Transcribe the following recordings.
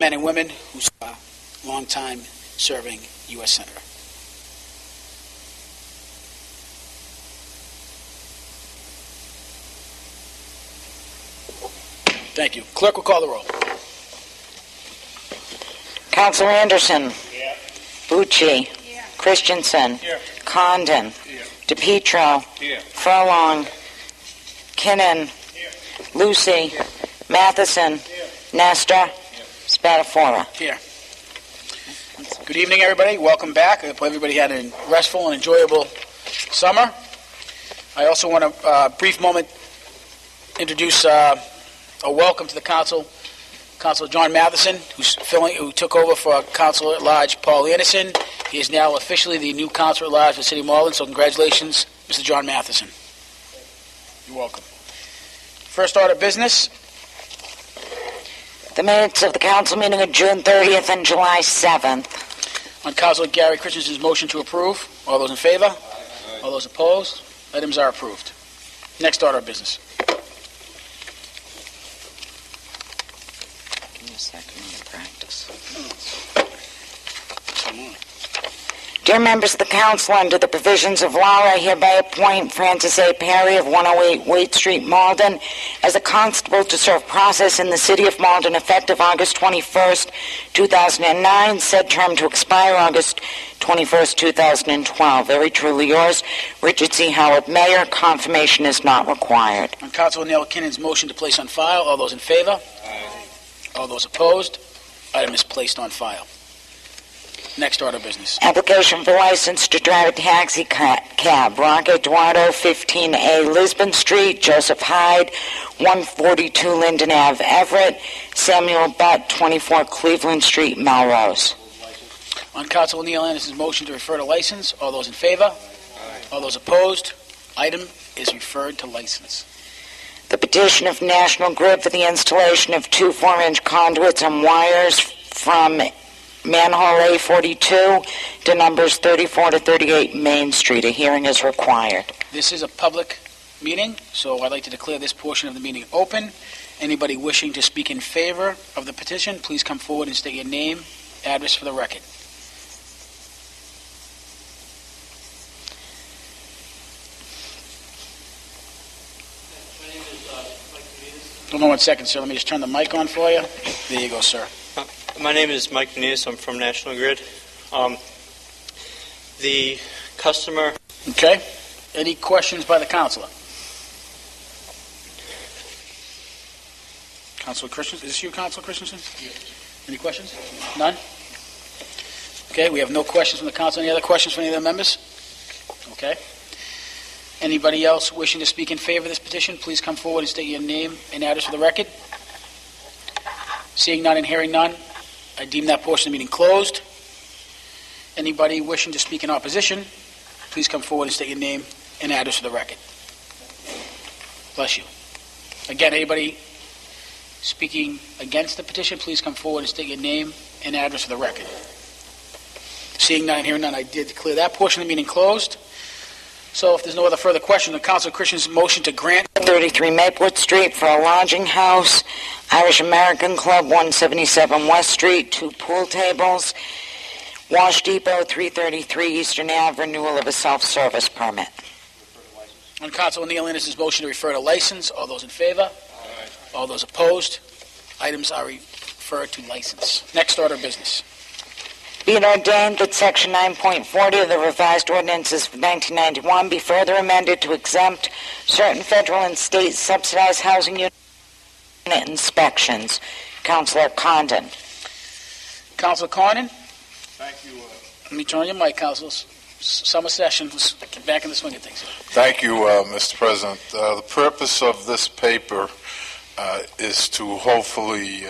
men and women who are long-time serving U.S. Senator. Thank you. Clerk will call the roll. Councilor Anderson. Yeah. Bucci. Yeah. Christensen. Here. Condon. Here. DePietro. Here. Furlong. Kinnan. Here. Lucy. Here. Matheson. Here. Nestor. Spatafora. Here. Good evening, everybody. Welcome back. I hope everybody had a restful and enjoyable summer. I also want to, brief moment, introduce a welcome to the council. Councilor John Matheson, who took over for Councilor at Large Paul Anderson. He is now officially the new Councilor at Large for the City of Malden, so congratulations, Mr. John Matheson. You're welcome. First order of business. The minutes of the council meeting of June 30th and July 7th. On Councilor Gary Christensen's motion to approve. All those in favor? Aye. All those opposed? Items are approved. Next order of business. Give me a second to practice. Come on. Dear members of the council, under the provisions of law, I hereby appoint Francis A. Perry of 108 Waite Street, Malden, as a constable to serve process in the city of Malden effective August 21st, 2009, said term to expire August 21st, 2012. Very truly yours, Richard C. Howard, Mayor. Confirmation is not required. On Councilor Neil Kinnon's motion to place on file, all those in favor? Aye. All those opposed? Item is placed on file. Next order of business. Application for license to drive a taxi cab. Roque Eduardo, 15A Lisbon Street. Joseph Hyde, 142 Linden Ave, Everett. Samuel Butt, 24 Cleveland Street, Melrose. On Councilor Neil Anderson's motion to refer to license, all those in favor? Aye. All those opposed? Item is referred to license. The petition of National Grid for the installation of 2 4-inch conduits and wires from manhole A42 to numbers 34 to 38 Main Street. A hearing is required. This is a public meeting, so I'd like to declare this portion of the meeting open. Anybody wishing to speak in favor of the petition, please come forward and state your name, address for the record. Hold on 1 second, sir. Let me just turn the mic on for you. There you go, sir. My name is Mike Benitez. I'm from National Grid. The customer... Okay. Any questions by the councilor? Councilor Christensen? Is this you, Councilor Christensen? Yes. Any questions? None? Okay, we have no questions from the council. Any other questions from any of the members? Okay. Anybody else wishing to speak in favor of this petition, please come forward and state your name and address for the record. Seeing none and hearing none, I deem that portion of the meeting closed. Anybody wishing to speak in opposition, please come forward and state your name and address for the record. Bless you. Again, anybody speaking against the petition, please come forward and state your name and address for the record. Seeing none and hearing none, I did declare that portion of the meeting closed. So if there's no other further question, the Councilor Christian's motion to grant 33 Maplewood Street for a lodging house. Irish American Club, 177 West Street, 2 pool tables. Wash Depot, 333 Eastern Ave, renewal of a self-service permit. on Councilor Neil Anderson's motion to refer to license. All those in favor? Aye. All those opposed? Items are referred to license. Next order of business. Be it ordained that Section 9.40 of the revised ordinances of 1991 be further amended to exempt certain federal and state subsidized housing unit inspections. Councilor Condon. Councilor Condon? Thank you. Let me turn on your mic, Councilor. Summer session. Let's get back in the swing of things. Thank you, Mr. President. The purpose of this paper is to hopefully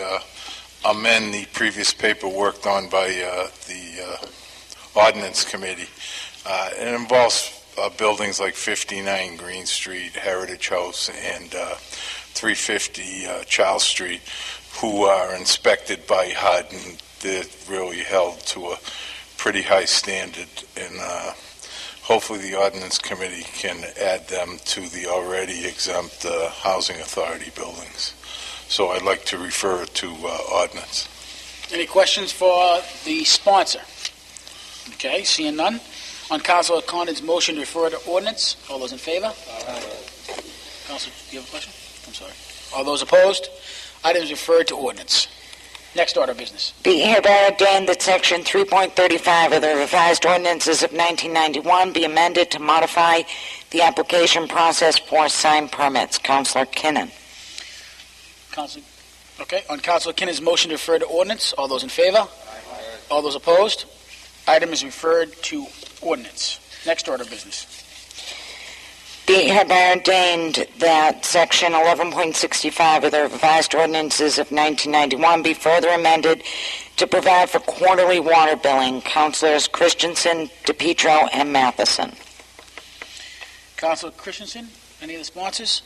amend the previous paper worked on by the Ordinance Committee. It involves buildings like 59 Green Street, Heritage House, and 350 Charles Street, who are inspected by HUD, and they're really held to a pretty high standard, and hopefully the Ordinance Committee can add them to the already exempt Housing Authority buildings. So I'd like to refer it to Ordinance. Any questions for the sponsor? Okay, seeing none. On Councilor Condon's motion to refer to ordinance, all those in favor? Aye. Councilor, do you have a question? I'm sorry. All those opposed? Items referred to ordinance. Next order of business. Be hereby ordained that Section 3.35 of the revised ordinances of 1991 be amended to modify the application process for sign permits. Councilor Kinnon. Councilor, okay. On Councilor Kinnon's motion to refer to ordinance, all those in favor? Aye. All those opposed? Item is referred to ordinance. Next order of business. Be hereby ordained that Section 11.65 of the revised ordinances of 1991 be further amended to provide for quarterly water billing. Councilors Christensen, DePietro, and Matheson. Councilor Christensen, any of the sponsors?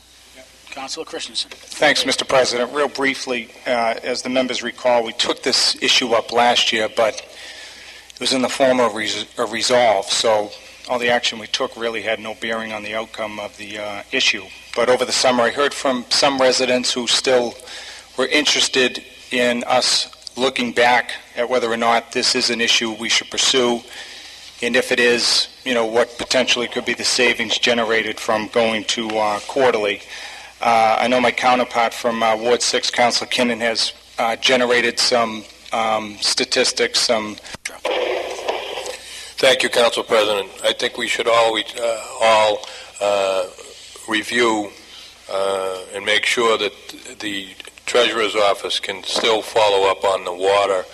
Councilor Christensen. Thanks, Mr. President. Real briefly, as the members recall, we took this issue up last year, but it was in the form of a resolve, so all the action we took really had no bearing on the outcome of the issue. But over the summer, I heard from some residents who still were interested in us looking back at whether or not this is an issue we should pursue, and if it is, what potentially could be the savings generated from going to quarterly. I know my counterpart from Ward 6, Councilor Kinnon, has generated some statistics, Thank you, Council President. I think we should all review and make sure that the Treasurer's Office can still follow up on the water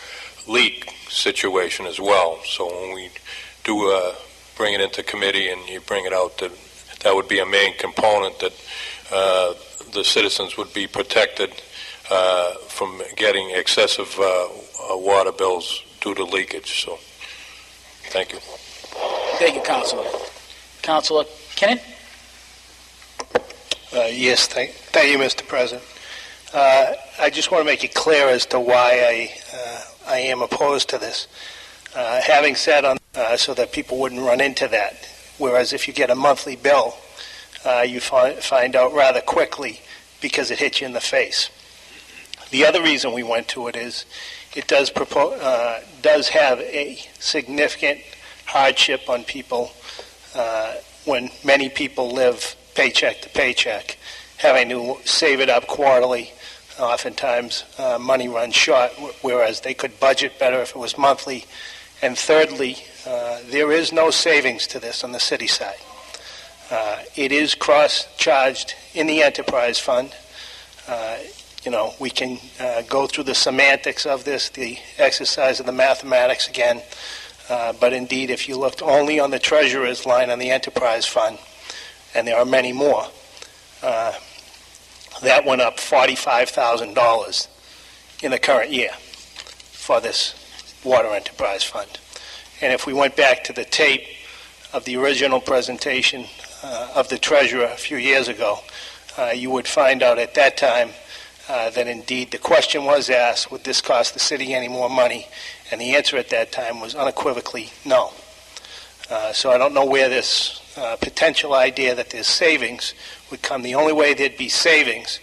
leak situation as well. So when we do bring it into committee and you bring it out, that would be a main component that the citizens would be protected from getting excessive water bills due to leakage. So. Thank you. Thank you, Councilor. Councilor Kinnon? Yes, thank you, Mr. President. I just want to make it clear as to why I am opposed to this. Having said so that people wouldn't run into that, whereas if you get a monthly bill, you find out rather quickly because it hits you in the face. The other reason we went to it is it does have a significant hardship on people when many people live paycheck to paycheck, having to save it up quarterly. Oftentimes, money runs short, whereas they could budget better if it was monthly. And thirdly, there is no savings to this on the city side. It is cross-charged in the enterprise fund. We can go through the semantics of this, the exercise of the mathematics again. But indeed, if you looked only on the treasurer's line on the enterprise fund, and there are many more, that went up $45,000 in the current year for this water enterprise fund. And if we went back to the tape of the original presentation of the treasurer a few years ago, you would find out at that time that indeed the question was asked, would this cost the city any more money? And the answer at that time was unequivocally no. So I don't know where this potential idea that there's savings would come. The only way there'd be savings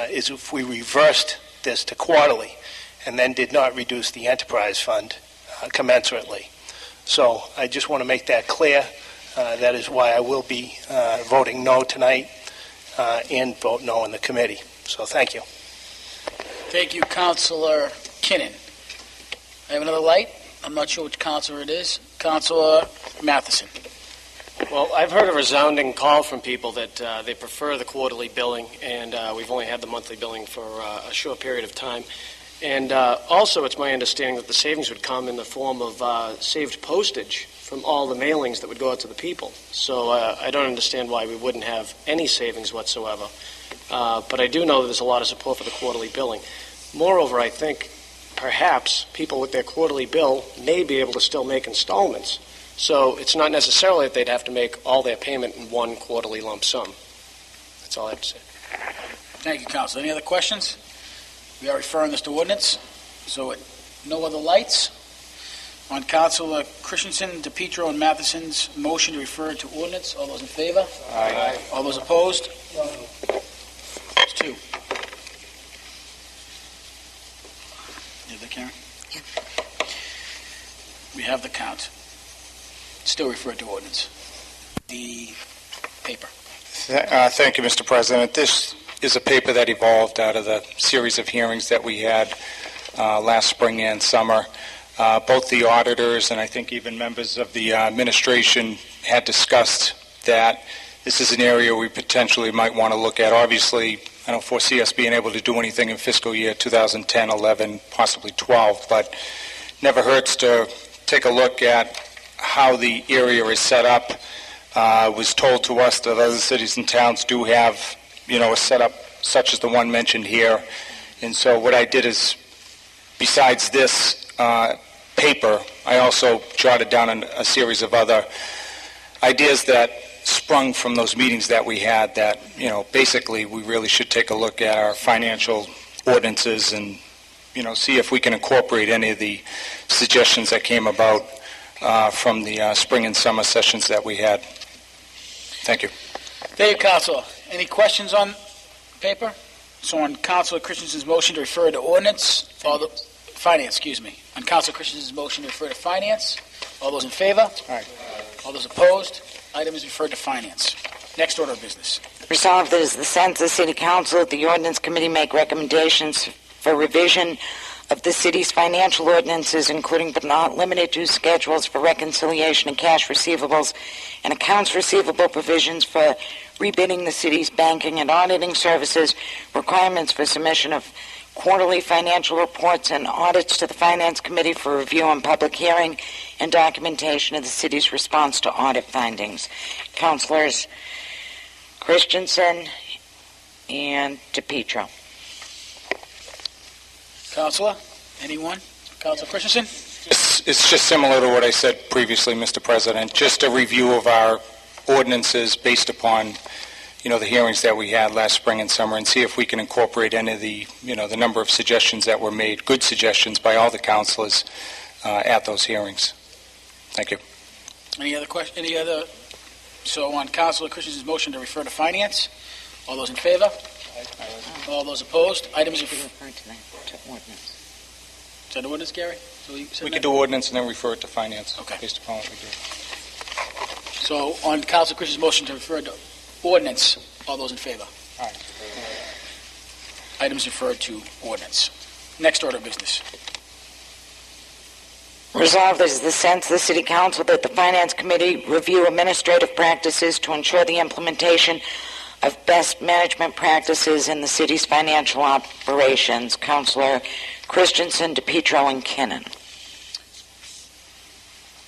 is if we reversed this to quarterly and then did not reduce the enterprise fund commensurately. So I just want to make that clear. That is why I will be voting no tonight and vote no in the committee. So thank you. Thank you, Councilor Kinnon. I have another light. I'm not sure which councilor it is. Councilor Matheson. Well, I've heard a resounding call from people that they prefer the quarterly billing, and we've only had the monthly billing for a short period of time. And also, it's my understanding that the savings would come in the form of saved postage from all the mailings that would go out to the people. So I don't understand why we wouldn't have any savings whatsoever. But I do know that there's a lot of support for the quarterly billing. Moreover, I think perhaps people with their quarterly bill may be able to still make installments. So it's not necessarily that they'd have to make all their payment in one quarterly lump sum. That's all I have to say. Thank you, Councilor. Any other questions? We are referring this to ordinance. So no other lights. On Councilor Christensen, DePietro, and Matheson's motion to refer to ordinance, all those in favor? Aye. All those opposed? It's two. Yeah, Karen? We have the count. Still referred to ordinance. The paper. Thank you, Mr. President. This is a paper that evolved out of the series of hearings that we had last spring and summer. Both the auditors and I think even members of the administration had discussed that this is an area we potentially might want to look at. Obviously, I don't foresee us being able to do anything in fiscal year 2010, 11, possibly 12, but never hurts to take a look at how the area is set up. It was told to us that other cities and towns do have, a setup such as the one mentioned here. And so what I did is, besides this paper, I also jotted down a series of other ideas that sprung from those meetings that we had that, basically we really should take a look at our financial ordinances and, see if we can incorporate any of the suggestions that came about from the spring and summer sessions that we had. Thank you. Thank you, Councilor. Any questions on paper? So on Councilor Christensen's motion to refer to ordinance, finance, on Councilor Christensen's motion to refer to finance, all those in favor? Aye. All those opposed? Item is referred to finance. Next order of business. Resolved that it is the sense of the City Council that the Ordinance Committee make recommendations for revision of the city's financial ordinances, including but not limited to schedules for reconciliation of cash receivables and accounts receivable provisions for rebidding the city's banking and auditing services, requirements for submission of quarterly financial reports and audits to the Finance Committee for review and public hearing, and documentation of the city's response to audit findings. Councilors Christensen and DePietro. Councilor, anyone? Councilor Christensen? It's just similar to what I said previously, Mr. President, just a review of our ordinances based upon, the hearings that we had last spring and summer, and see if we can incorporate any of the, the number of suggestions that were made, good suggestions by all the councilors at those hearings. Thank you. Any other question? So on Councilor Christensen's motion to refer to finance, all those in favor? Aye. All those opposed? Items referred to ordinance. Is that ordinance, Gary? So we could do ordinance and then refer it to finance. Okay. Based upon what we do. So on Councilor Christensen's motion to refer to ordinance, all those in favor? Aye. Items referred to ordinance. Next order of business. Resolved as the sense of the City Council that the Finance Committee review administrative practices to ensure the implementation of best management practices in the city's financial operations. Councilor Christensen, DePietro, and Kinnon.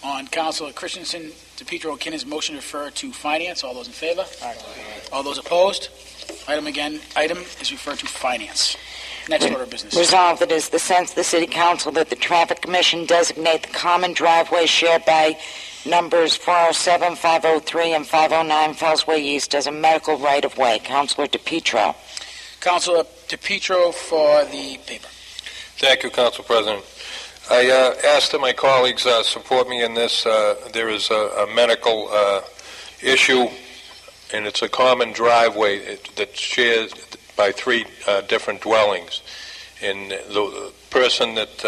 On Councilor Christensen, DePietro, and Kinnon's motion to refer to finance, all those in favor? Aye. All those opposed? Item is referred to finance. Next order of business. Resolved that it is the sense of the City Council that the Traffic Commission designate the common driveway shared by numbers 407, 503, and 509 Fellsway East as a medical right-of-way. Councilor DePietro. Councilor DePietro for the paper. Thank you, Council President. I asked that my colleagues support me in this. There is a medical issue, and it's a common driveway that's shared by three different dwellings. And the person that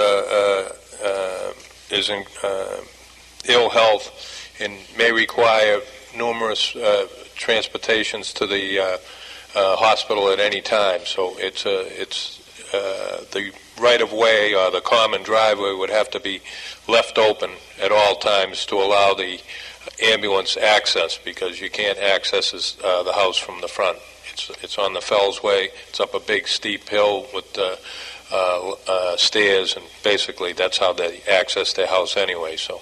is in ill health and may require numerous transportations to the hospital at any time. So it's the right-of-way or the common driveway would have to be left open at all times to allow the ambulance access, because you can't access the house from the front. It's on the Fellsway. It's up a big steep hill with stairs, and basically that's how they access their house anyway. So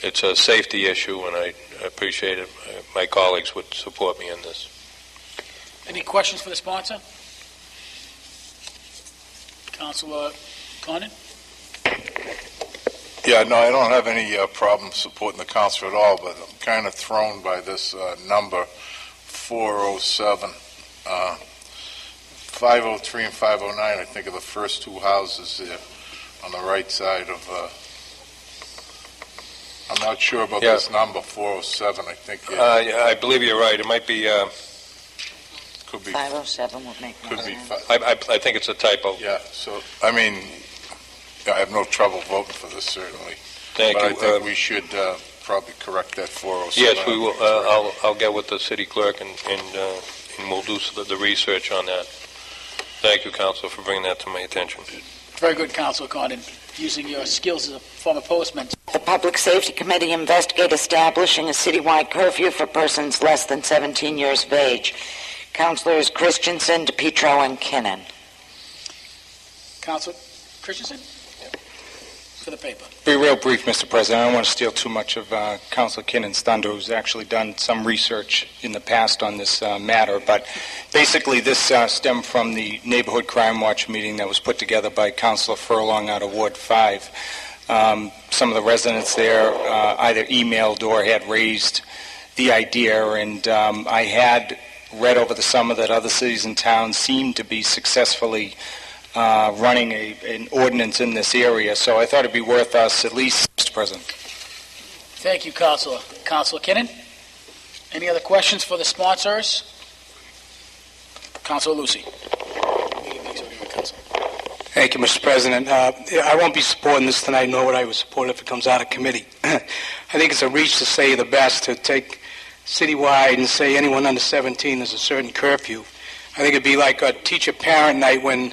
it's a safety issue, and I appreciate it. My colleagues would support me in this. Any questions for the sponsor? Councilor Condon? Yeah, no, I don't have any problem supporting the council at all, but I'm kind of thrown by this number 407. 503 and 509, I think, are the first two houses there on the right side of... I'm not sure about this number, 407, I think. Yeah, I believe you're right. It might be... could be 507 would make more could be sense. I think it's a typo. Yeah, so, I mean, I have no trouble voting for this, certainly. Thank But you. I think we should probably correct that 407. Yes, we will. I'll get with the city clerk and we'll do the research on that. Thank you, Council, for bringing that to my attention. Very good, Councilor Condon, using your skills as a former postman. The Public Safety Committee investigate establishing a citywide curfew for persons less than 17 years of age. Councilors Christensen, DePietro, and Kinnon. Councilor Christensen? For the paper. Be real brief, Mr. President. I don't want to steal too much of Councilor Kinnon's thunder, who's actually done some research in the past on this matter. But basically, this stemmed from the Neighborhood Crime Watch meeting that was put together by Councilor Furlong out of Ward 5. Some of the residents there either emailed or had raised the idea, and I had read over the summer that other cities and towns seemed to be successfully running an ordinance in this area, so I thought it'd be worth us at least, Mr. President. Thank you, Councilor. Councilor Kinnon? Any other questions for the sponsors? Councilor Lucy. Thank you, Mr. President. I won't be supporting this tonight, nor would I support it if it comes out of committee. I think it's a reach to say the best to take citywide and say anyone under 17 there's a certain curfew. I think it'd be like a teacher-parent night when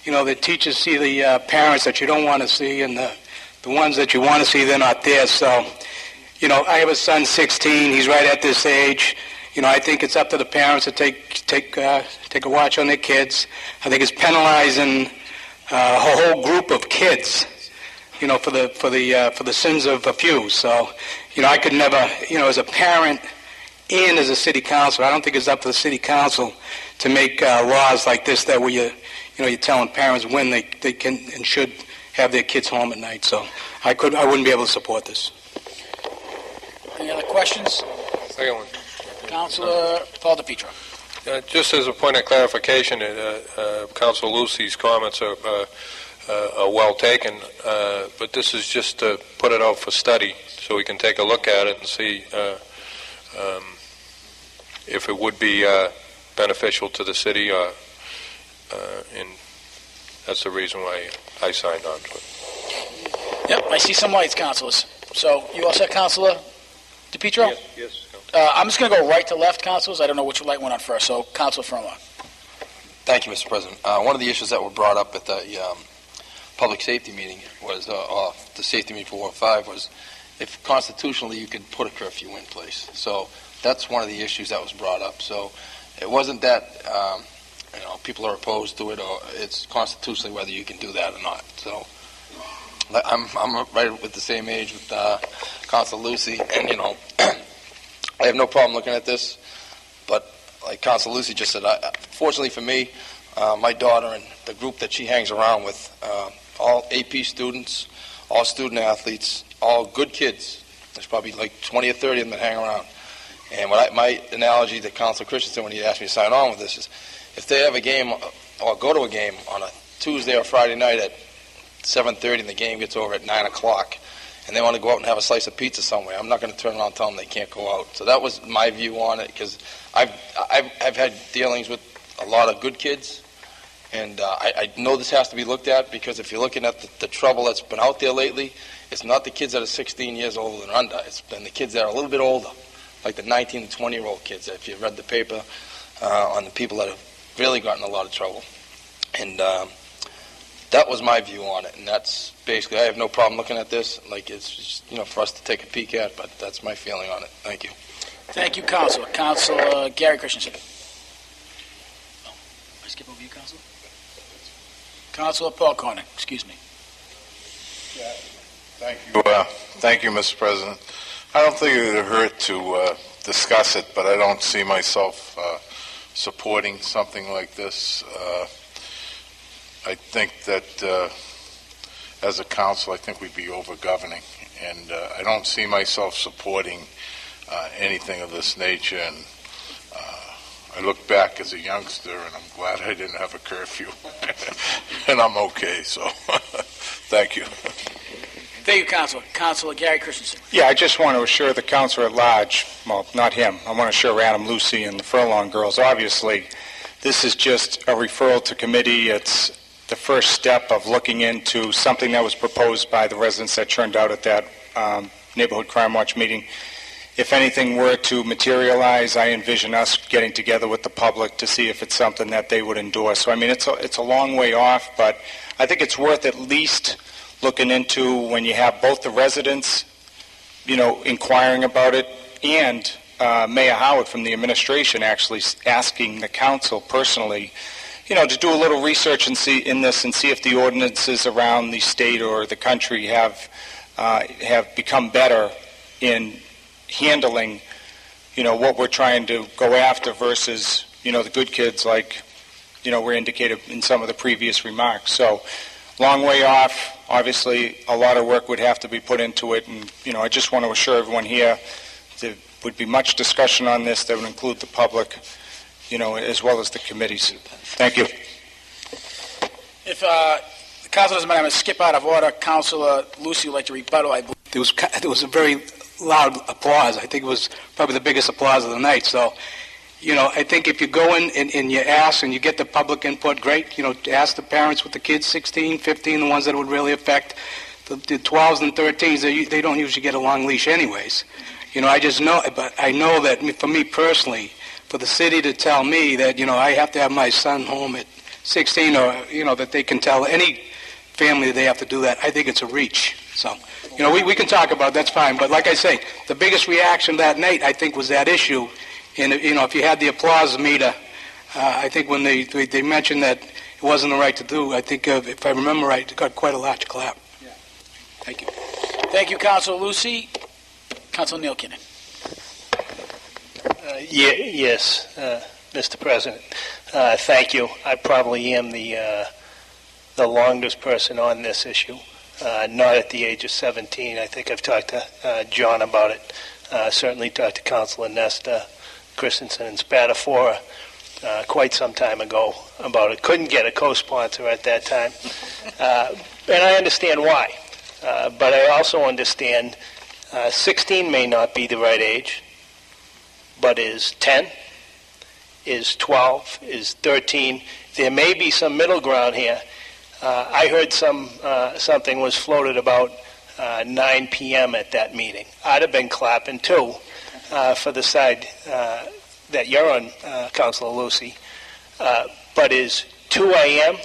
the teachers see the parents that you don't want to see, and the ones that you want to see, they're not there. So, I have a son, 16. He's right at this age. I think it's up to the parents to take a watch on their kids. I think it's penalizing a whole group of kids, for the sins of a few. So, I could never, as a parent and as a city council, I don't think it's up to the city council to make laws like this that where you're telling parents when they can and should have their kids home at night. So I wouldn't be able to support this. Any other questions? Second one. Councilor Paul DePietro. Just as a point of clarification, Council Lucy's comments are well taken, but this is just to put it out for study so we can take a look at it and see if it would be beneficial to the city, and that's the reason why I signed on to it. Yep, I see some lights, councilors. So you all set, Councilor DePietro? Yes. I'm just going to go right to left, councilors. I don't know which light went on first. So, Councilor Furlong. Thank you, Mr. President. One of the issues that were brought up at the public safety meeting was, the safety meeting for Ward 5, was if constitutionally you could put a curfew in place. So that's one of the issues that was brought up. So it wasn't that people are opposed to it, or it's constitutionally whether you can do that or not. So I'm right with the same age with Council Lucy, and I have no problem looking at this, but like Council Lucy just said, fortunately for me, my daughter and the group that she hangs around with, all AP students, all student athletes, all good kids. There's probably like 20 or 30 of them that hang around. And my analogy to Councilor Christensen when he asked me to sign on with this is, if they have a game or go to a game on a Tuesday or Friday night at 7:30 and the game gets over at 9 o'clock, and they want to go out and have a slice of pizza somewhere, I'm not going to turn around and tell them they can't go out. So that was my view on it, because I've had dealings with a lot of good kids, and I know this has to be looked at, because if you're looking at the trouble that's been out there lately, it's not the kids that are 16 years old and under. It's been the kids that are a little bit older, like the 19 to 20-year-old kids. If you've read the paper on the people that have really gotten in a lot of trouble. And that was my view on it, and that's basically, I have no problem looking at this. Like, it's just, for us to take a peek at, but that's my feeling on it. Thank you. Thank you, Councilor. Councilor Gary Christensen. Oh, I skip over you, Councilor? Councilor Paul Corning, excuse me. Yeah, thank you, Mr. President. I don't think it would hurt to discuss it, but I don't see myself supporting something like this. I think that as a council, I think we'd be over-governing, and I don't see myself supporting anything of this nature. And I look back as a youngster, and I'm glad I didn't have a curfew, and I'm okay. So, thank you. Thank you, Councilor. Councilor Gary Christensen. Yeah, I just want to assure the councilor at large, well, not him, I want to assure Adam, Lucy, and the Furlong girls, obviously, this is just a referral to committee. It's the first step of looking into something that was proposed by the residents that turned out at that Neighborhood Crime Watch meeting. If anything were to materialize, I envision us getting together with the public to see if it's something that they would endorse. So, I mean, it's a long way off, but I think it's worth at least looking into when you have both the residents, inquiring about it, and Mayor Howard from the administration actually asking the council personally, to do a little research and see if the ordinances around the state or the country have become better in handling, what we're trying to go after versus, the good kids like, were indicated in some of the previous remarks. So, long way off. Obviously, a lot of work would have to be put into it, and, I just want to assure everyone here there would be much discussion on this that would include the public, as well as the committees. Thank you. If the council doesn't mind, I'm going to skip out of order. Councilor Lucy would like to rebuttal, I believe. There was a very loud applause. I think it was probably the biggest applause of the night. So, I think if you go in and you ask and you get the public input, great. Ask the parents with the kids, 16, 15, the ones that would really affect. The 12s and 13s, they don't usually get a long leash anyways. I just know, but I know that for me personally, for the city to tell me that, I have to have my son home at 16 or, that they can tell any family that they have to do that, I think it's a reach. So, we can talk about it, that's fine. But like I say, the biggest reaction that night, I think, was that issue. And, if you had the applause meter, I think when they mentioned that it wasn't the right to do, I think, if I remember right, it got quite a large clap. Yeah. Thank you. Thank you, Councilor Lucy. Councilor Neil Kinnan. Yes, Mr. President. Thank you. I probably am the longest person on this issue. Not at the age of 17. I think I've talked to John about it. Certainly talked to Councilor Nesta, Christensen, and Spatafora quite some time ago about it. Couldn't get a co-sponsor at that time. And I understand why. But I also understand 16 may not be the right age, but is 10, is 12, is 13. There may be some middle ground here. I heard something was floated about 9 p.m. at that meeting. I'd have been clapping too for the side that you're on, Councilor Lucy. But is 2 a.m.?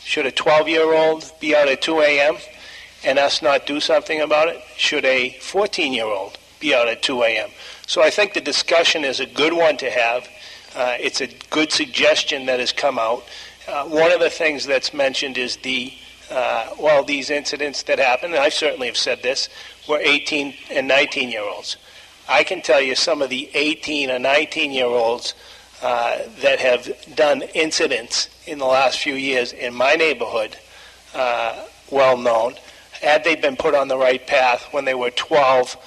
Should a 12-year-old be out at 2 a.m. and us not do something about it? Should a 14-year-old be out at 2 a.m.? So I think the discussion is a good one to have. It's a good suggestion that has come out. One of the things that's mentioned is these incidents that happened, and I certainly have said this, were 18 and 19-year-olds. I can tell you some of the 18 and 19-year-olds that have done incidents in the last few years in my neighborhood, well known, had they been put on the right path when they were 12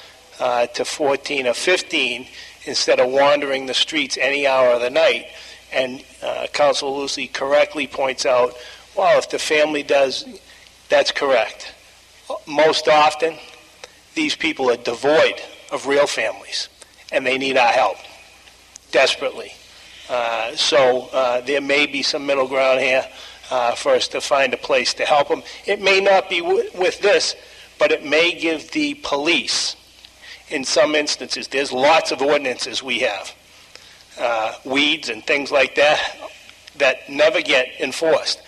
to 14 or 15, instead of wandering the streets any hour of the night. And Councilor Lucy correctly points out, well, if the family does, that's correct. Most often, these people are devoid of real families, and they need our help desperately. So there may be some middle ground here for us to find a place to help them. It may not be with this, but it may give the police, in some instances, there's lots of ordinances we have, weeds and things like that, that never get enforced.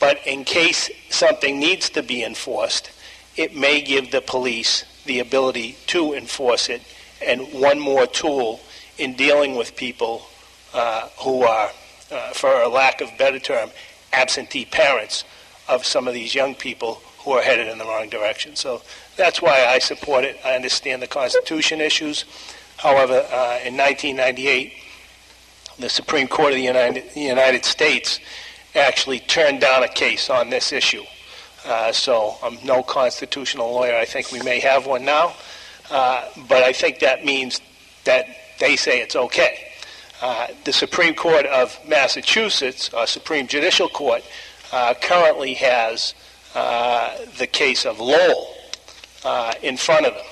But in case something needs to be enforced, it may give the police the ability to enforce it, and one more tool in dealing with people who are, for a lack of a better term, absentee parents of some of these young people who are headed in the wrong direction. So that's why I support it. I understand the Constitution issues. However, in 1998, the Supreme Court of the United States actually turned down a case on this issue. So I'm no constitutional lawyer. I think we may have one now. But I think that means that they say it's okay. The Supreme Court of Massachusetts, our Supreme Judicial Court, currently has the case of Lowell in front of them.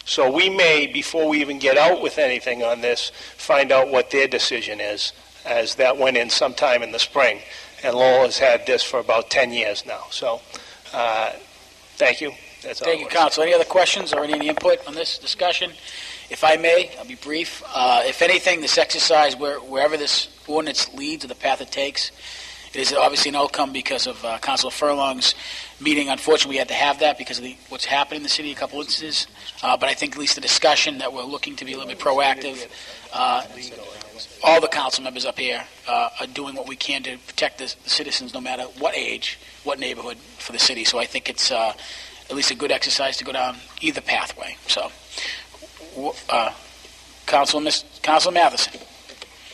So we may, before we even get out with anything on this, find out what their decision is, as that went in sometime in the spring. and Lowell has had this for about 10 years now. So, thank you. That's all. Thank you, Council. Any other questions or any input on this discussion? If I may, I'll be brief. If anything, this exercise, wherever this ordinance leads or the path it takes, it is obviously an outcome because of Councilor Furlong's meeting. Unfortunately, we had to have that because of what's happened in the city, a couple instances. But I think at least the discussion that we're looking to be a little bit proactive. All the council members up here are doing what we can to protect the citizens, no matter what age, what neighborhood for the city. So I think it's at least a good exercise to go down either pathway. So, Councilor Matheson.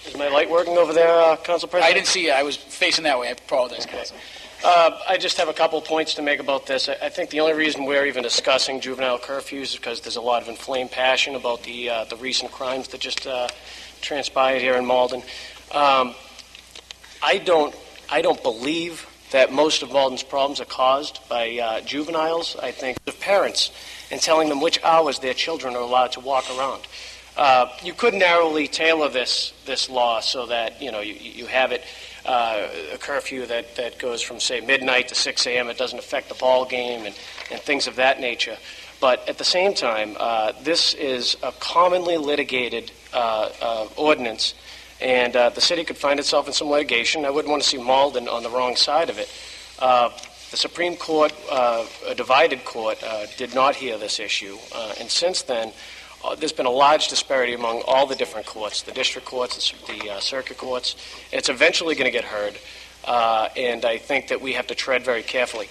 Is my light working over there, Council President? I didn't see it. I was facing that way. I apologize, Council. I just have a couple points to make about this. I think the only reason we're even discussing juvenile curfews is because there's a lot of inflamed passion about the recent crimes that just transpired here in Malden. I don't believe that most of Malden's problems are caused by juveniles. I think the parents and telling them which hours their children are allowed to walk around. You could narrowly tailor this law so that you have it a curfew that goes from, say, midnight to 6 a.m. It doesn't affect the ball game and things of that nature. But at the same time, this is a commonly litigated ordinance, and the city could find itself in some litigation. I wouldn't want to see Malden on the wrong side of it. The Supreme Court, a divided court, did not hear this issue, and since then, there's been a large disparity among all the different courts, the district courts, the circuit courts. It's eventually going to get heard, and I think that we have to tread very carefully.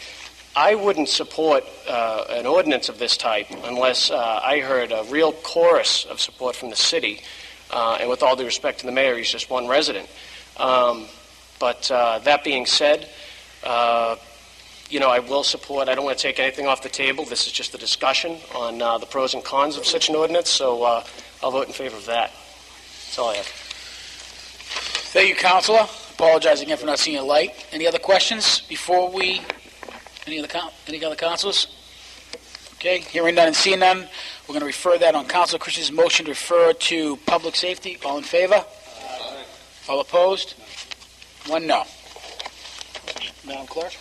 I wouldn't support an ordinance of this type unless I heard a real chorus of support from the city, and with all due respect to the mayor, he's just one resident. But that being said, I will support. I don't want to take anything off the table. This is just a discussion on the pros and cons of such an ordinance, so I'll vote in favor of that. That's all I have. Thank you, Councilor. Apologize again for not seeing a light. Any other questions before we... Any other councilors? Okay, hearing none and seeing none, we're going to refer that on Councilor Christian's motion to refer to public safety. All in favor? Aye. All opposed? One no. Madam Clerk?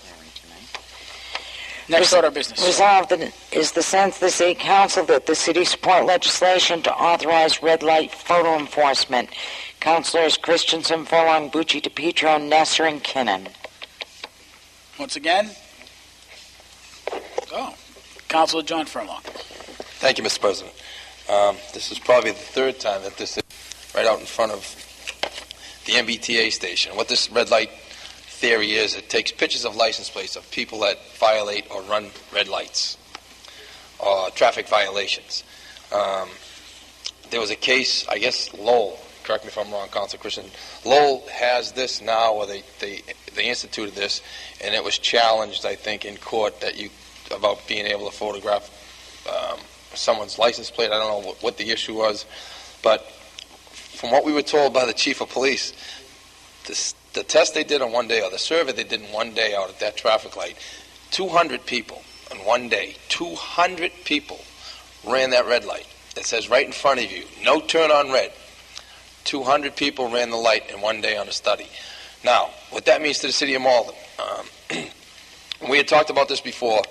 Next order of business. Resolved is the sense of the City Council that the city support legislation to authorize red light photo enforcement. Councilors Christensen, Furlong, Bucci, DePietro, Nesser, and Kinnon. Once again, Councilor John Furlong. Thank you, Mr. President. This is probably the third time that this is right out in front of the MBTA station. What this red light theory is, it takes pictures of license plates of people that violate or run red lights or traffic violations. There was a case, I guess Lowell, correct me if I'm wrong, Councilor Christian, Lowell has this now, or they instituted this, and it was challenged, I think, in court about being able to photograph someone's license plate. I don't know what the issue was, but from what we were told by the chief of police, the test they did on one day, or the survey they did in one day out at that traffic light, 200 people in one day, 200 people ran that red light. It says right in front of you, no turn on red. 200 people ran the light in one day on a study. Now, what that means to the city of Malden, we had talked about this before,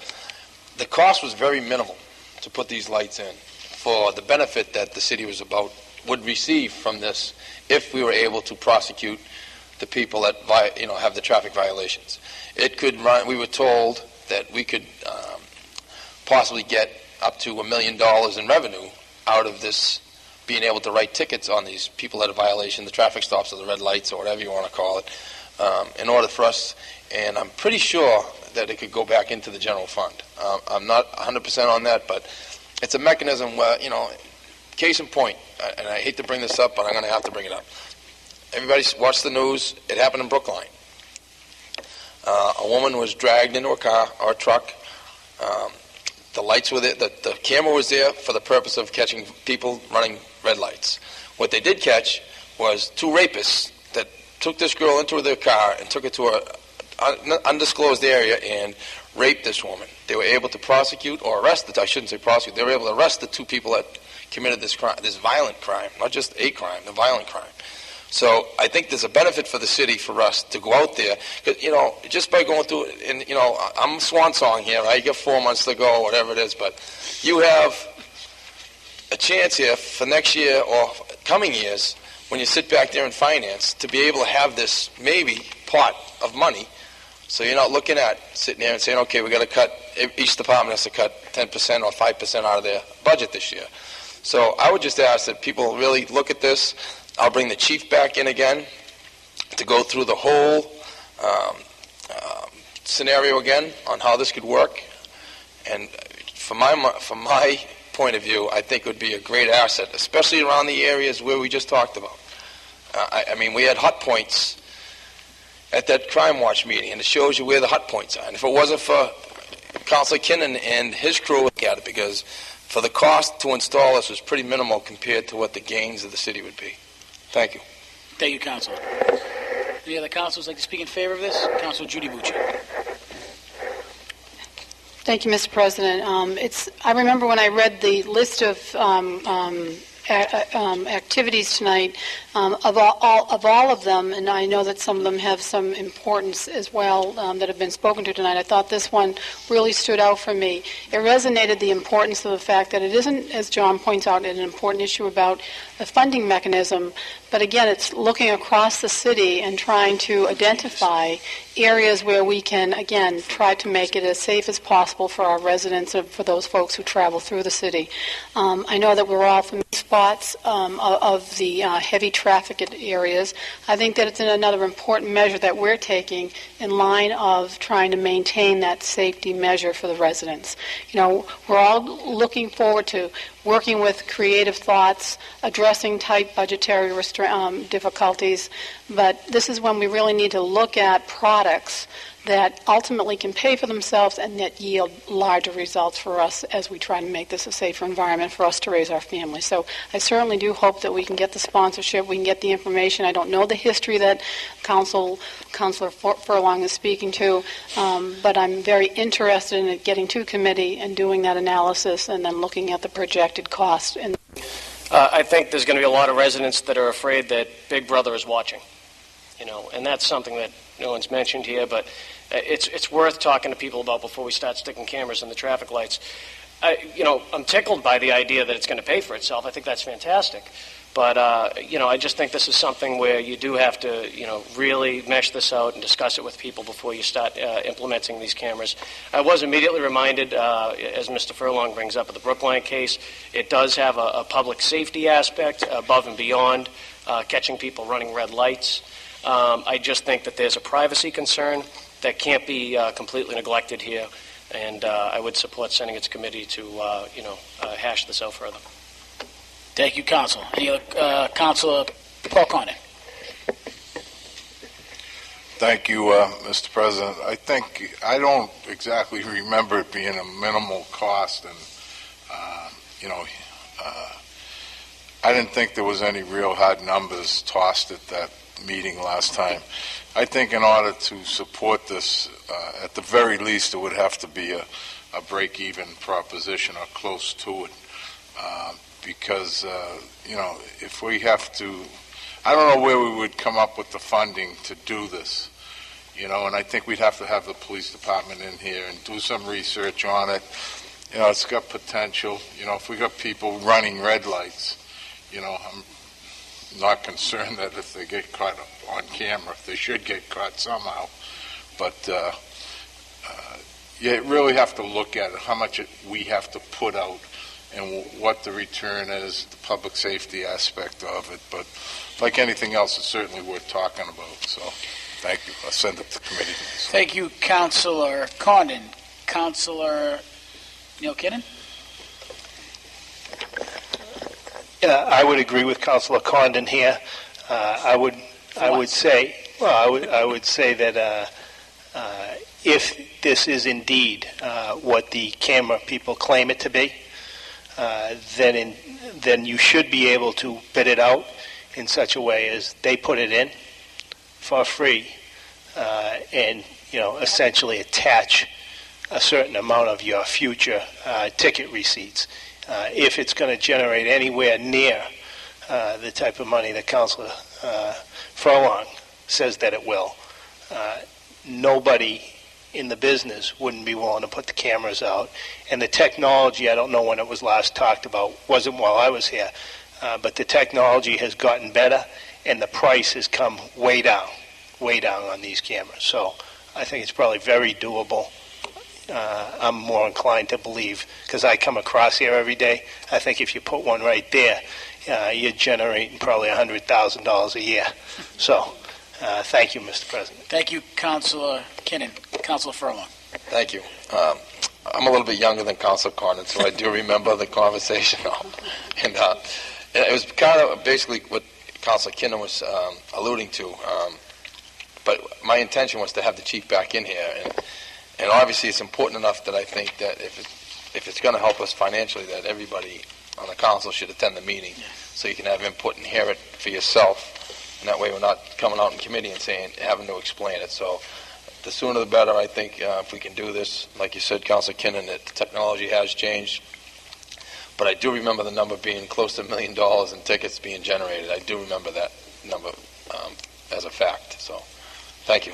the cost was very minimal to put these lights in for the benefit that the city would receive from this if we were able to prosecute the people that have the traffic violations. It could run. We were told that we could possibly get up to $1 million in revenue out of this, being able to write tickets on these people that are violation, the traffic stops or the red lights or whatever you want to call it, in order for us. And I'm pretty sure that it could go back into the general fund. I'm not 100% on that, but it's a mechanism where, case in point, and I hate to bring this up, but I'm going to have to bring it up. Everybody watched the news. It happened in Brookline. A woman was dragged into a car or a truck. The lights were there. The camera was there for the purpose of catching people running red lights. What they did catch was two rapists that took this girl into their car and took her to an undisclosed area and raped this woman. They were able to prosecute or arrest I shouldn't say prosecute. They were able to arrest the two people that committed this crime, this violent crime, not just a crime, the violent crime. So I think there's a benefit for the city for us to go out there. 'Cause, just by going through it, and, I'm swan song here, right? You got 4 months to go, whatever it is, but you have a chance here for next year or coming years when you sit back there in finance to be able to have this maybe pot of money. So you're not looking at sitting there and saying, okay, we got to cut, each department has to cut 10% or 5% out of their budget this year. So I would just ask that people really look at this. I'll bring the chief back in again to go through the whole scenario again on how this could work. And from my point of view, I think it would be a great asset, especially around the areas where we just talked about. I mean, we had hot points at that Crime Watch meeting, and it shows you where the hot points are. And if it wasn't for Councilor Kinnon and his crew, look at it, because for the cost to install this was pretty minimal compared to what the gains of the city would be. Thank you. Thank you, Councilor. Any other councilors like to speak in favor of this? Councilor Judy Bucci. Thank you, Mr. President. I remember when I read the list of activities tonight, of all of them, and I know that some of them have some importance as well that have been spoken to tonight. I thought this one really stood out for me. It resonated the importance of the fact that it isn't, as John points out, an important issue about the funding mechanism, but again, it's looking across the city and trying to identify areas where we can, again, try to make it as safe as possible for our residents and for those folks who travel through the city. I know that we're all familiar with spots of the heavy traffic areas. I think that it's another important measure that we're taking in line of trying to maintain that safety measure for the residents. We're all looking forward to working with creative thoughts, addressing tight budgetary difficulties, but this is when we really need to look at products that ultimately can pay for themselves and that yield larger results for us as we try to make this a safer environment for us to raise our families. So I certainly do hope that we can get the sponsorship, we can get the information. I don't know the history that Councilor Furlong is speaking to, but I'm very interested in it getting to committee and doing that analysis and then looking at the projected cost. I think there's going to be a lot of residents that are afraid that Big Brother is watching, and that's something that no one's mentioned here, but it's worth talking to people about before we start sticking cameras in the traffic lights. I'm tickled by the idea that it's going to pay for itself. I think that's fantastic. But, I just think this is something where you do have to, really mesh this out and discuss it with people before you start implementing these cameras. I was immediately reminded, as Mr. Furlong brings up, of the Brookline case. It does have a public safety aspect above and beyond catching people running red lights. I just think that there's a privacy concern that can't be completely neglected here, and I would support sending it to committee to, hash this out further. Thank you, Council. Any other Councilor Paul Condon? Thank you, Mr. President. I don't exactly remember it being a minimal cost, and I didn't think there was any real hard numbers tossed at that meeting last time. I think in order to support this, at the very least, it would have to be a break-even proposition or close to it. Because, if we have to, I don't know where we would come up with the funding to do this, and I think we'd have to have the police department in here and do some research on it. It's got potential. If we got people running red lights, I'm not concerned that if they get caught on camera, they should get caught somehow. But you really have to look at it, how much we have to put out and what the return is, the public safety aspect of it. But like anything else, it's certainly worth talking about. So thank you. I'll send it to committee. Thank you, Councilor Condon. Councilor Neil Kinnon? I would agree with Councilor Condon here. I would say that if this is indeed what the camera people claim it to be, then you should be able to bid it out in such a way as they put it in for free, and essentially attach a certain amount of your future ticket receipts. If it's going to generate anywhere near the type of money that Councilor Furlong says that it will, nobody in the business wouldn't be willing to put the cameras out. And the technology, I don't know when it was last talked about, wasn't while I was here, but the technology has gotten better, and the price has come way down on these cameras. So I think it's probably very doable. I'm more inclined to believe, because I come across here every day, I think if you put one right there, you're generating probably $100,000 a year. So thank you, Mr. President. Thank you, Councilor Kinnon. Councilor Furlong. Thank you. I'm a little bit younger than Councilor Cornyn, so I do remember the conversation. And it was kind of basically what Councilor Kinnon was alluding to. But my intention was to have the chief back in here. And obviously it's important enough that I think that if it's going to help us financially, that everybody on the council should attend the meeting so you can have input and hear it for yourself. And that way we're not coming out in committee and having to explain it. So the sooner the better, I think, if we can do this. Like you said, Councilor Kinnon, that the technology has changed. But I do remember the number being close to $1 million in tickets being generated. I do remember that number as a fact. So thank you.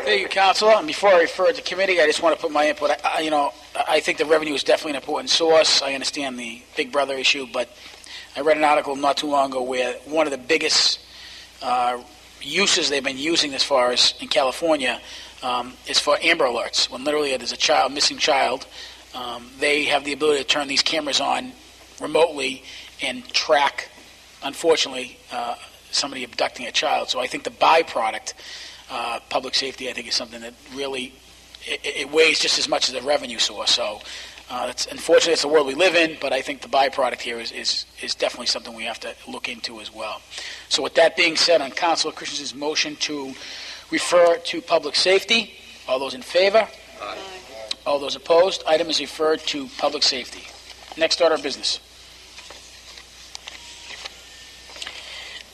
Thank you, Councilor. And before I refer it to committee, I just want to put my input. I think the revenue is definitely an important source. I understand the Big Brother issue, but I read an article not too long ago where one of the biggest uses they've been using as far as in California is for Amber Alerts. When literally there's a missing child, they have the ability to turn these cameras on remotely and track, unfortunately, somebody abducting a child. So I think the byproduct, public safety, I think is something that really, it weighs just as much as the revenue source. So unfortunately, it's the world we live in, but I think the byproduct here is definitely something we have to look into as well. So with that being said, on Councilor Christensen's motion to refer to public safety, all those in favor? Aye. All those opposed? Item is referred to public safety. Next order of business.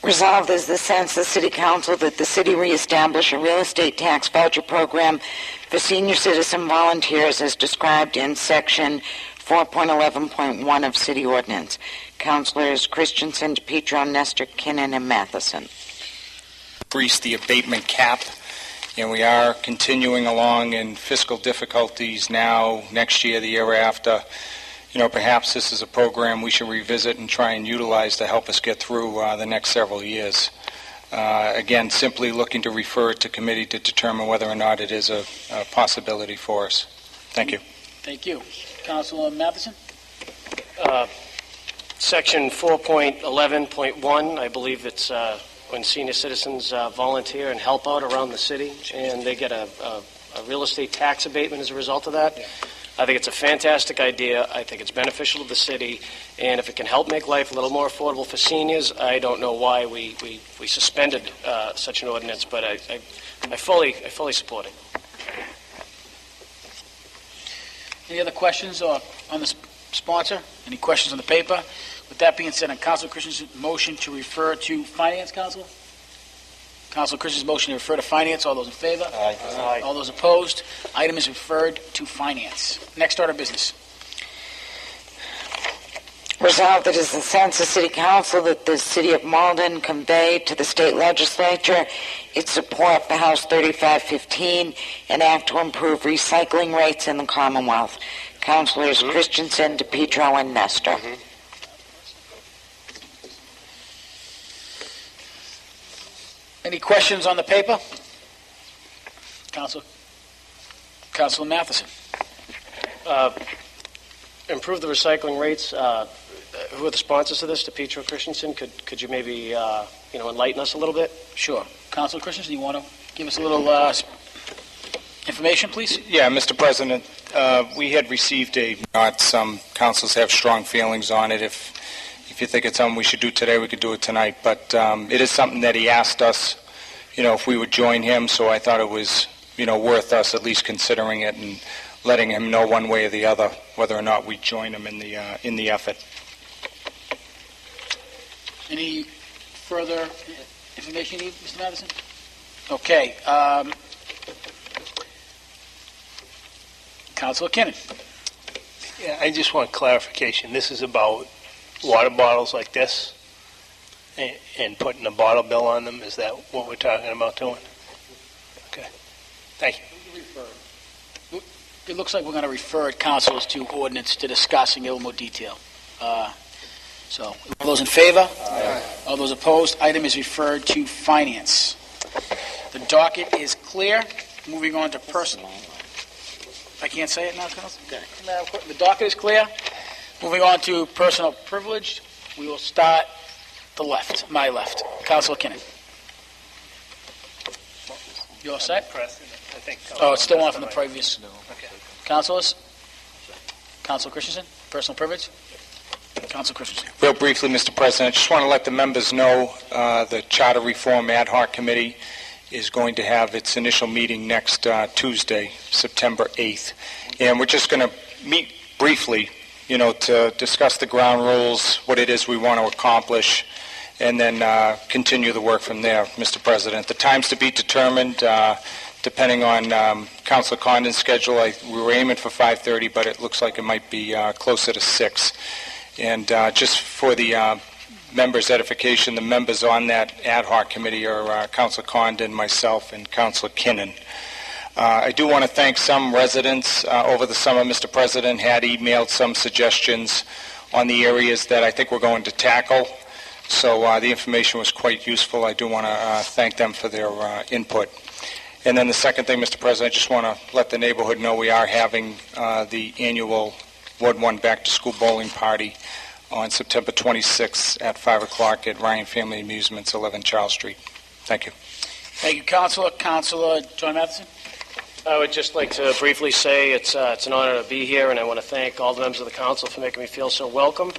Resolved as the sense the City Council that the city reestablish a real estate tax voucher program for senior citizen volunteers as described in Section 4.11.1 of City Ordinance. Councilors Christensen, DePietro, Nestor, Kinnon, and Matheson. Increase the abatement cap, and we are continuing along in fiscal difficulties now, next year, the year after. Perhaps this is a program we should revisit and try and utilize to help us get through the next several years. Again, simply looking to refer it to committee to determine whether or not it is a possibility for us. Thank you. Thank you. Councilor Matheson? Section 4.11.1, I believe it's when senior citizens volunteer and help out around the city, and they get a real estate tax abatement as a result of that. Yeah. I think it's a fantastic idea. I think it's beneficial to the city, and if it can help make life a little more affordable for seniors, I don't know why we suspended such an ordinance, but I fully support it. Any other questions on the sponsor? Any questions on the paper? With that being said, on Councilor Christensen's motion to refer to Finance, Councilor? Councilor Christensen's motion to refer to Finance. All those in favor? Aye. Aye. All those opposed? Item is referred to Finance. Next order of business. Resolved that it is the sense of City Council that the City of Malden convey to the state legislature its support for House 3515, an act to improve recycling rates in the Commonwealth. Councilors Christensen, DePietro, and Nestor. Any questions on the paper? Councilor Matheson. Improve the recycling rates. Who are the sponsors of this? DePietro, Christensen. Could you maybe enlighten us a little bit? Sure. Councilor Christensen, you want to give us a little information, please? Yeah, Mr. President, we had received some councils have strong feelings on it. If you think it's something we should do today, we could do it tonight. But it is something that he asked us, if we would join him. So I thought it was, worth us at least considering it and letting him know one way or the other whether or not we join him in the effort. Any further information you need, Mr. Matheson? Okay. Councilor Kinnon. Yeah, I just want clarification. This is about water bottles like this. and putting a bottle bill on them? Is that what we're talking about doing? Okay. Thank you. It looks like we're going to refer councilors to ordinance to discuss in a little more detail. So, all those in favor? Aye. All those opposed? Item is referred to finance. The docket is clear. Moving on to personal. I can't say it now, Council? Okay. The docket is clear. Moving on to personal privilege. We will start the left, my left. Councilor Kinnon. You all set? I think. Oh, it's still on from the previous. Okay. Councilors? Councilor Christensen, personal privilege? Councilor Christensen. Real briefly, Mr. President, I just want to let the members know the Charter Reform Ad Hoc Committee is going to have its initial meeting next Tuesday, September 8th. And we're just going to meet briefly, to discuss the ground rules, what it is we want to accomplish, and then continue the work from there, Mr. President. The times to be determined, depending on Councilor Condon's schedule. We were aiming for 5:30, but it looks like it might be closer to 6. And just for the members' edification, the members on that ad hoc committee are Councilor Condon, myself, and Councilor Kinnon. I do want to thank some residents over the summer, Mr. President, had emailed some suggestions on the areas that I think we're going to tackle. So the information was quite useful. I do want to thank them for their input. And then the second thing, Mr. President, I just want to let the neighborhood know we are having the annual Ward 1 Back to School Bowling Party on September 26th at 5 o'clock at Ryan Family Amusements, 11 Charles Street. Thank you. Thank you, Councilor. Councilor John Matheson. I would just like to briefly say it's an honor to be here, and I want to thank all the members of the council for making me feel so welcome.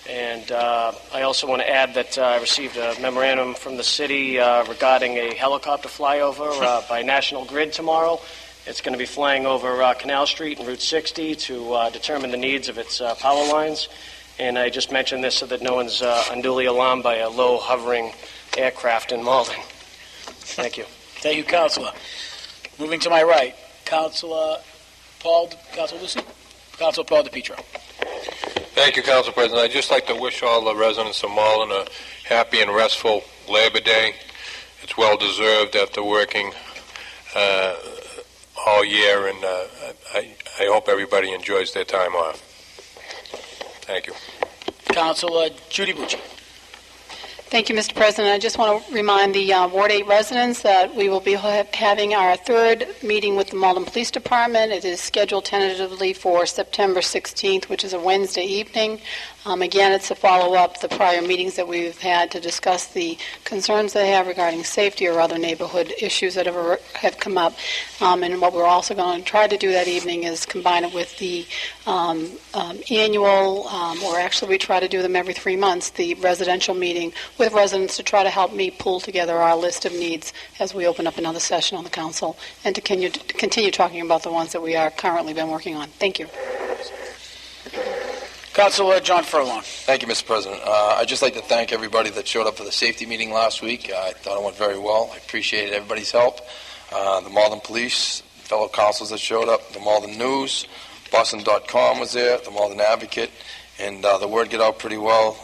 And I also want to add that I received a memorandum from the city regarding a helicopter flyover by National Grid tomorrow. It's going to be flying over Canal Street and Route 60 to determine the needs of its power lines. And I just mentioned this so that no one's unduly alarmed by a low hovering aircraft in Malden. Thank you. Thank you, Councilor. Moving to my right, Councilor Lucy? Councilor Paul DePietro. Thank you, Council President. I'd just like to wish all the residents of Malden a happy and restful Labor Day. It's well-deserved after working all year, and I hope everybody enjoys their time off. Thank you. Councilor Judy Bucci. Thank you, Mr. President. I just want to remind the Ward 8 residents that we will be having our third meeting with the Malden Police Department. It is scheduled tentatively for September 16th, which is a Wednesday evening. Again, it's to follow up the prior meetings that we've had to discuss the concerns they have regarding safety or other neighborhood issues that have come up. And what we're also going to try to do that evening is combine it with the annual, or actually we try to do them every 3 months, the residential meeting with residents to try to help me pull together our list of needs as we open up another session on the council and to continue talking about the ones that we are currently been working on. Thank you. Councilor John Furlong. Thank you, Mr. President. I'd just like to thank everybody that showed up for the safety meeting last week. I thought it went very well. I appreciated everybody's help. The Malden Police, fellow councils that showed up, the Malden News, Boston.com was there, the Malden Advocate, and the word got out pretty well.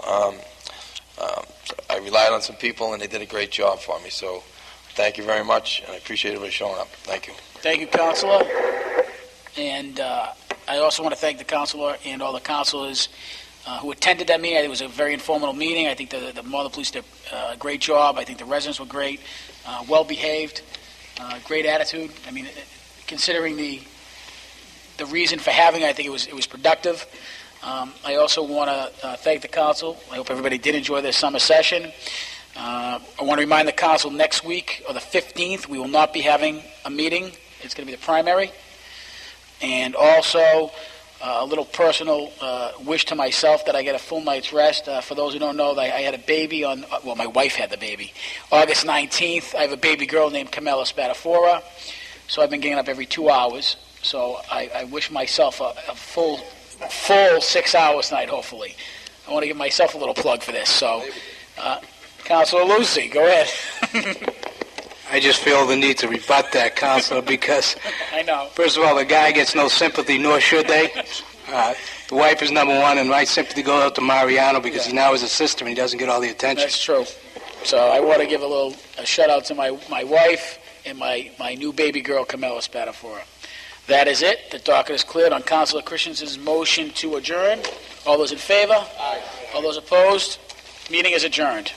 I relied on some people, and they did a great job for me. So thank you very much, and I appreciate everybody showing up. Thank you. Thank you, Councilor. And I also want to thank the Councilor and all the councilors who attended that meeting. It was a very informative meeting. I think the Malden Police did a great job. I think the residents were great, well-behaved, great attitude. I mean, considering the reason for having it, I think it was productive. I also want to thank the council. I hope everybody did enjoy their summer session. I want to remind the council next week, or the 15th, we will not be having a meeting. It's going to be the primary. And also, a little personal wish to myself that I get a full night's rest. For those who don't know, I had a baby my wife had the baby. August 19th, I have a baby girl named Camilla Spadafora. So I've been getting up every 2 hours. So I wish myself a full 6 hours tonight, hopefully. I want to give myself a little plug for this. So, Councilor Lucy, go ahead. I just feel the need to rebut that, Councilor, because, I know. First of all, the guy gets no sympathy, nor should they. The wife is number one, and my sympathy goes out to Mariano because he now is a sister and he doesn't get all the attention. That's true. So I want to give a shout out to my wife and my new baby girl, Camilla Spadafora. That is it. The docket is cleared on Councilor Christensen's motion to adjourn. All those in favor? Aye. All those opposed? Meeting is adjourned.